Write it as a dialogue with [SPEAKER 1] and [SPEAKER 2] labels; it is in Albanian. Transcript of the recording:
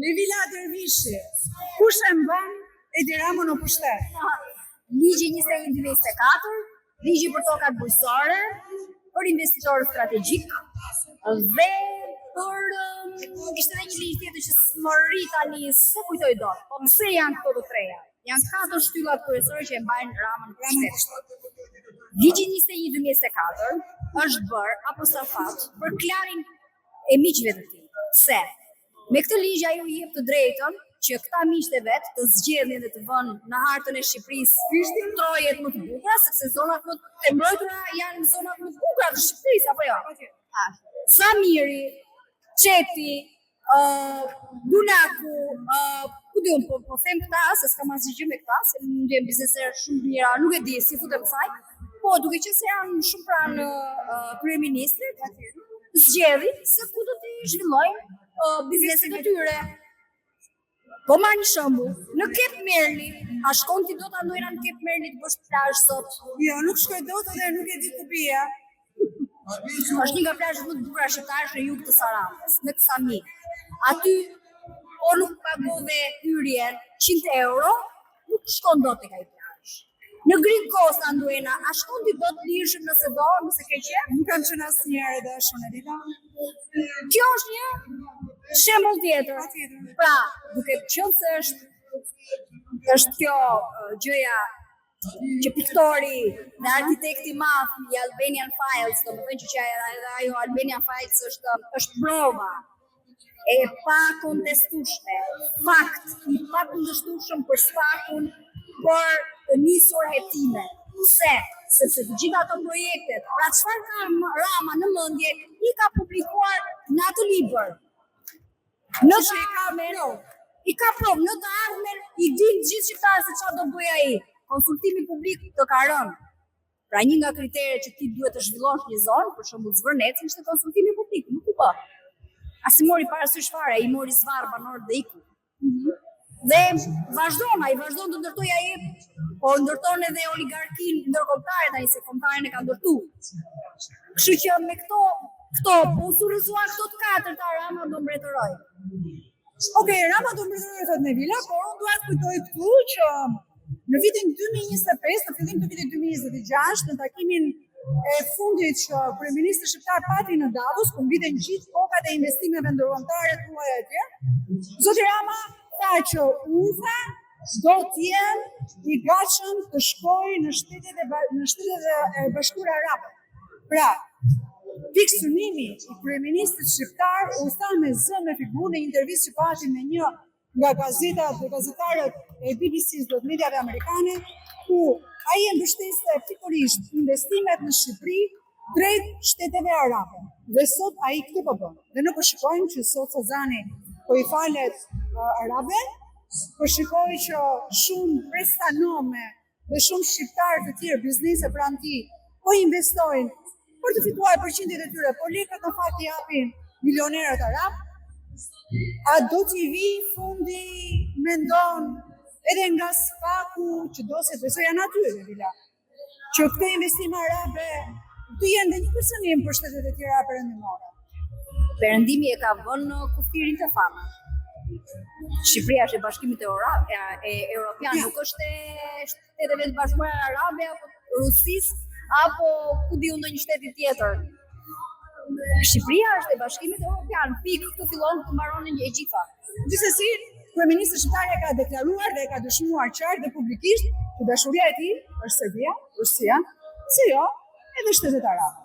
[SPEAKER 1] Levila Dervishi, kush e mban Edi Ramën në pushtet?
[SPEAKER 2] Ligji 21-24, ligji për tokat bujqësore, për investitorë strategjik dhe për ishte edhe një ligj tjetër që s'më rri tani, se kujtoj dot. Po pse janë këto të treja? Janë 4 shtyllat kryesore që e mbajnë Ramën në pushtet. Ligji 21-24 është bërë aposafat për klarin e miqve të tij. Se me këtë ligj ajo i jep të drejtën që këta miqtë e vet të zgjedhin dhe të vënë në hartën e Shqipërisë trojet më të bukura, sepse zonat më të mbrojtura janë zonat më të bukura të Shqipërisë, apo jo? Samiri, Qeti, Dunaku, ku diun, po them këta, se s'kam asgjë me këta, se mund të jenë bizneserë shumë mira, nuk e di si futem saj, po duke qenë se janë shumë pranë kryeministrit, zgjedhin se ku do të zhvillojnë bizneset e tyre. Po marr një shembull, në Kep Merli, a shkon ti dot andojna në Kep Merli të bësh plazh sot?
[SPEAKER 1] Jo, nuk shkoj dot dhe nuk e di ku bija.
[SPEAKER 2] Është një nga plazhet më të bukura shqiptare në jug të Saranës, në Ksami. Aty po nuk pagove hyrjen 100 euro, nuk shkon dot tek ai plazh. Në Green Coast andojna, a shkon ti dot lirshëm nëse do, nëse ke qenë?
[SPEAKER 1] Nuk kam qenë asnjëherë dhe shumë e dita.
[SPEAKER 2] Kjo është një shembull tjetër. Pra, duke qenë se është kjo gjëja që piktori dhe arkitekti i madh i Albanian Files, domethënë që ajo Albanian Files është prova e pa kontestueshme, fakt i pa kundërshtueshëm për sfakun për të nisur hetime. Sepse të gjitha ato projektet, pra çfarë ka Rama në mendje, i ka publikuar në atë libër. Në të ardhmen, i ka provë, në të ardhmen, i din gjithë shqiptarë se çfarë do bëj ai. Konsultimi publik të ka rënë. Pra një nga kriteret që ti duhet të zhvillosh një zonë, për shembull Zvërnecin, ishte konsultimi publik, nuk u bë. As i mori parasysh fare, i mori zvarr banorët dhe iku. Dhe vazhdon të ndërtojë ai, po ndërton edhe oligarkinë ndërkombëtare tani se kombëtaren e ka ndërtuar. Kështu që me këto po usurizuar këto të katërta Rama do mbretëroj.
[SPEAKER 1] Okej, Rama do mbretëroj thot Nevila, por unë dua të kujtoj këtu që në vitin 2025, në fillim të vitit 2026, në takimin e fundit që kryeministri shqiptar pati në Davos, ku mbiten gjithë tokat e investimeve ndërkombëtare të huaja e tjerë, zoti Rama tha që UNFA do të jenë i gatshëm të shkojë në Shtetet e Bashkuara Arabe. Pra, fiksionimi i kryeministrit shqiptar u tha me zë me figurë në intervistë që pati me një nga gazetarët e BBC-s dhe mediave amerikane, ku ai e mbështeste pikërisht investimet në Shqipëri drejt shteteve arabe. Dhe sot ai këtë po bën. Dhe ne po shikojmë që sot Sazani po i falet arabe, po shikoj që shumë prestanome dhe shumë shqiptarë të tjerë biznese pranë tij po investojnë për të fituar përqindjet e tyre, por lekët në fakt i japin milionerët arab. A do t'i vi fundi, mendon, edhe nga SPAK-u që do se besoj janë aty, Nevila, që këto investime arabe të jenë dhe një personim për shtetet e tjera perëndimore.
[SPEAKER 2] Perëndimi e ka vënë në kufirin të famës. Shqipëria është e Bashkimit Evropian, nuk është e Shteteve të Bashkuara Arabe apo Rusisë apo ku diun ndonjë shteti tjetër. Shqipëria është e Bashkimit Evropian, pikë, këtu fillon të mbaron e gjitha.
[SPEAKER 1] Gjithsesi, kryeministri shqiptar ka deklaruar dhe ka dëshmuar qartë dhe publikisht që dashuria e tij është Serbia, Rusia, si jo, edhe Shtetet Arabe.